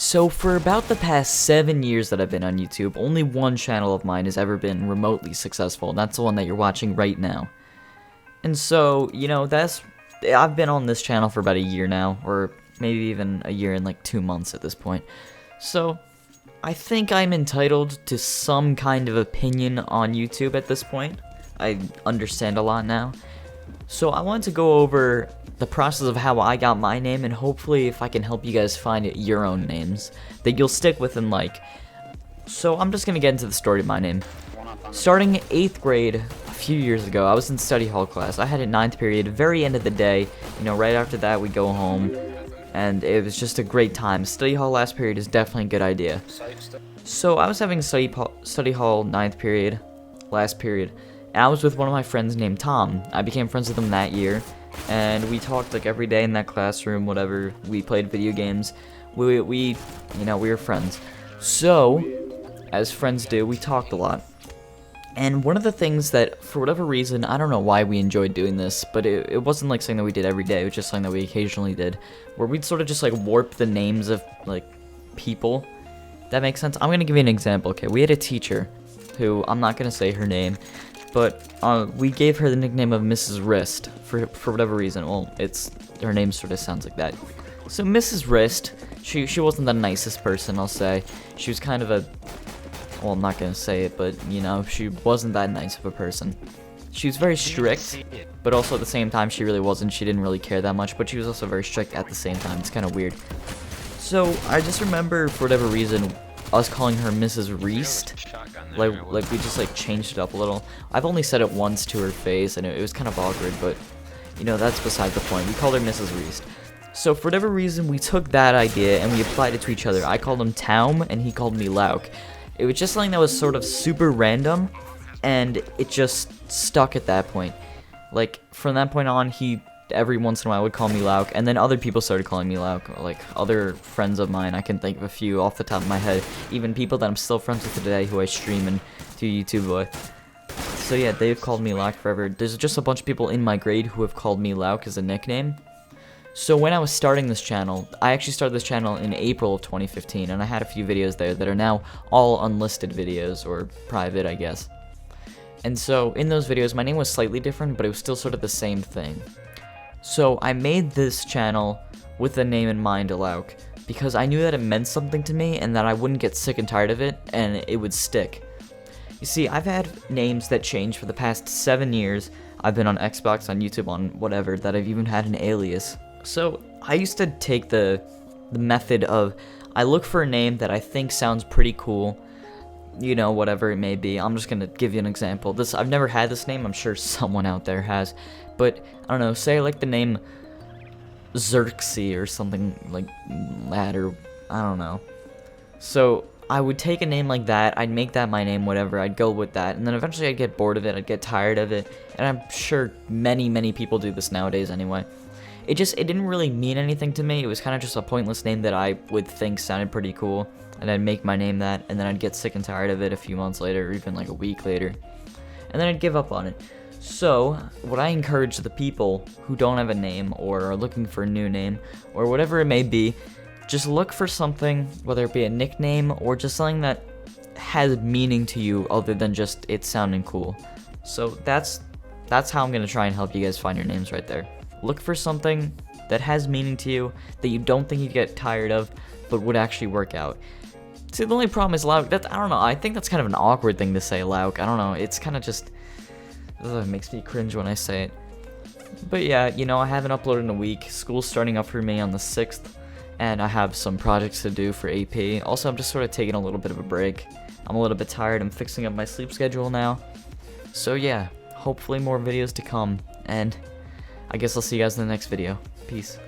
So for about the past 7 years that I've been on YouTube, only one channel of mine has ever been remotely successful, and that's the one that you're watching right now. And so, I've been on this channel for about a year now, or maybe even a year and like 2 months at this point. So, I think I'm entitled to some kind of opinion on YouTube at this point. I understand a lot now. So I wanted to go over the process of how I got my name, and hopefully if I can help you guys find your own names that you'll stick with and like. So I'm just gonna get into the story of my name. Starting 8th grade a few years ago, I was in study hall class. I had a 9th period, very end of the day. Right after that we go home, and it was just a great time. Study hall last period is definitely a good idea. So I was having study hall 9th period, last period, and I was with one of my friends named Tom. I became friends with him that year, and we talked like every day in that classroom, whatever. We played video games. We were friends. So, as friends do, we talked a lot. And one of the things that, for whatever reason, I don't know why we enjoyed doing this, but it wasn't like something that we did every day. It was just something that we occasionally did, where we'd sort of just like warp the names of like people. That makes sense? I'm gonna give you an example. Okay, we had a teacher who, I'm not gonna say her name, but we gave her the nickname of Mrs. Wrist for whatever reason. Well, her name sort of sounds like that. So Mrs. Wrist, she wasn't the nicest person, I'll say. She was kind of a, well, I'm not gonna say it, but she wasn't that nice of a person. She was very strict, but also at the same time she really wasn't. She didn't really care that much, but she was also very strict at the same time. It's kind of weird. So I just remember, for whatever reason, us calling her Mrs. Reist. Like we just like changed it up a little. I've only said it once to her face, and it was kind of awkward, but that's beside the point. We called her Mrs. Reist. So for whatever reason, we took that idea and we applied it to each other. I called him Taum, and he called me Lauke. It was just something that was sort of super random, and it just stuck at that point. Like, from that point on, he every once in a while would call me Lauke, and then other people started calling me Lauke, like other friends of mine. I can think of a few off the top of my head, even people that I'm still friends with today who I stream and do YouTube with. So yeah, they've called me Lauke forever. There's just a bunch of people in my grade who have called me Lauke as a nickname. So when I was starting this channel, I actually started this channel in April of 2015, and I had a few videos there that are now all unlisted videos, or private, I guess. And so in those videos, my name was slightly different, but it was still sort of the same thing. So I made this channel with the name in mind, Lauke, because I knew that it meant something to me and that I wouldn't get sick and tired of it, and it would stick. You see, I've had names that changed for the past 7 years. I've been on Xbox, on YouTube, on whatever, that I've even had an alias. So I used to take the method of, I look for a name that I think sounds pretty cool, whatever it may be. I'm just gonna give you an example. I've never had this name. I'm sure someone out there has. But, I don't know, say I like the name Xerxes or something like that, or I don't know. So, I would take a name like that, I'd make that my name, whatever, I'd go with that, and then eventually I'd get bored of it, I'd get tired of it, and I'm sure many people do this nowadays anyway. It didn't really mean anything to me. It was kind of just a pointless name that I would think sounded pretty cool, and I'd make my name that, and then I'd get sick and tired of it a few months later, or even like a week later, and then I'd give up on it. So, what I encourage the people who don't have a name, or are looking for a new name, or whatever it may be, just look for something, whether it be a nickname, or just something that has meaning to you other than just it sounding cool. So that's how I'm going to try and help you guys find your names right there. Look for something that has meaning to you, that you don't think you'd get tired of, but would actually work out. See, the only problem is Lauke. I don't know, I think that's kind of an awkward thing to say, Lauke. I don't know, it's kind of just... It makes me cringe when I say it. But yeah, I haven't uploaded in a week. School's starting up for me on the 6th, and I have some projects to do for AP. Also, I'm just sort of taking a little bit of a break. I'm a little bit tired. I'm fixing up my sleep schedule now. So yeah, hopefully more videos to come, and I guess I'll see you guys in the next video. Peace.